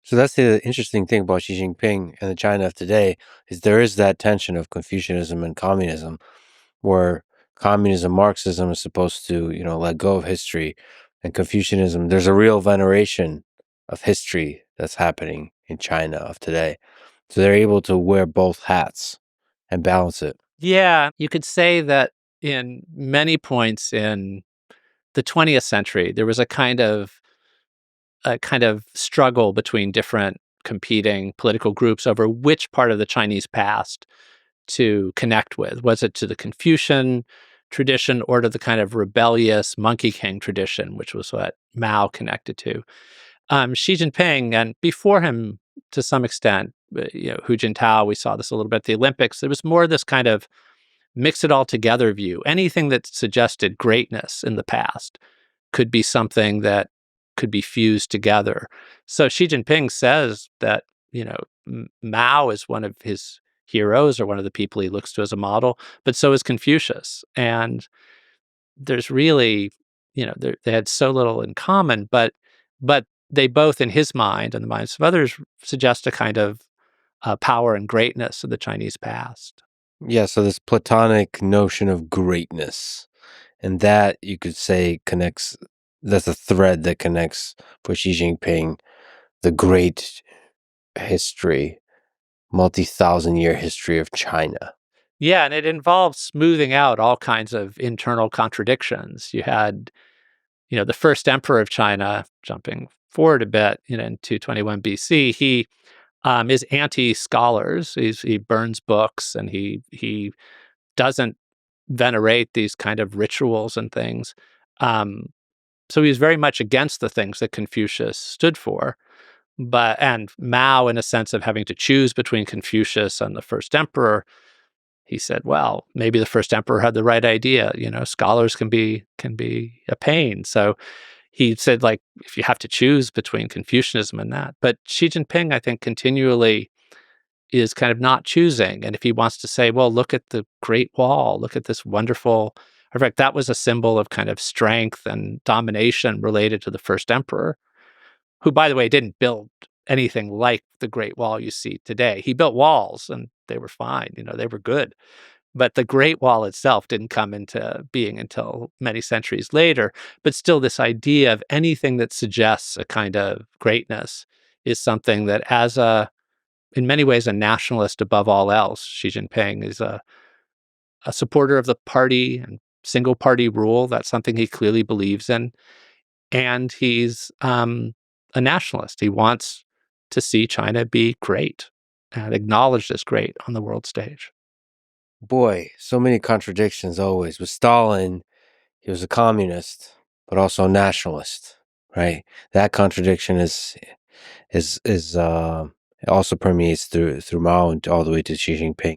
So that's the interesting thing about Xi Jinping and the China of today is there is that tension of Confucianism and communism, where communism, Marxism is supposed to, let go of history, and Confucianism, there's a real veneration of history that's happening in China of today. So they're able to wear both hats and balance it. Yeah, you could say that in many points in the 20th century, there was a kind of struggle between different competing political groups over which part of the Chinese past to connect with. Was it to the Confucian tradition or to the kind of rebellious Monkey King tradition, which was what Mao connected to? Xi Jinping, and before him to some extent, Hu Jintao, we saw this a little bit at the Olympics. There was more this kind of mix it all together view. Anything that suggested greatness in the past could be something that could be fused together. So Xi Jinping says that, Mao is one of his heroes or one of the people he looks to as a model, but so is Confucius. And there's really, they had so little in common, but they both, in his mind and the minds of others, suggest a kind of power and greatness of the Chinese past. Yeah, so this Platonic notion of greatness, and that you could say connects, that's a thread that connects for Xi Jinping the great history, multi-thousand year history of China. Yeah, and it involves smoothing out all kinds of internal contradictions. You had, the first emperor of China, jumping forward a bit, in 221 BC, he is anti-scholars. He burns books, and he doesn't venerate these kind of rituals and things. Um, so he's very much against the things that Confucius stood for. And Mao, in a sense of having to choose between Confucius and the first emperor, he said, well, maybe the first emperor had the right idea. Scholars can be a pain. So he said, like, if you have to choose between Confucianism and that. But Xi Jinping, I think, continually is kind of not choosing. And if he wants to say, well, look at the Great Wall, look at this wonderful, in fact, that was a symbol of kind of strength and domination related to the first emperor, who, by the way, didn't build anything like the Great Wall you see today. He built walls and they were fine, they were good. But the Great Wall itself didn't come into being until many centuries later. But still, this idea of anything that suggests a kind of greatness is something that, in many ways, a nationalist above all else, Xi Jinping is a supporter of the party and single party rule. That's something he clearly believes in. And he's a nationalist. He wants to see China be great and acknowledged as great on the world stage. Boy, so many contradictions always. With Stalin, he was a communist, but also a nationalist, right? That contradiction is also permeates through Mao and all the way to Xi Jinping.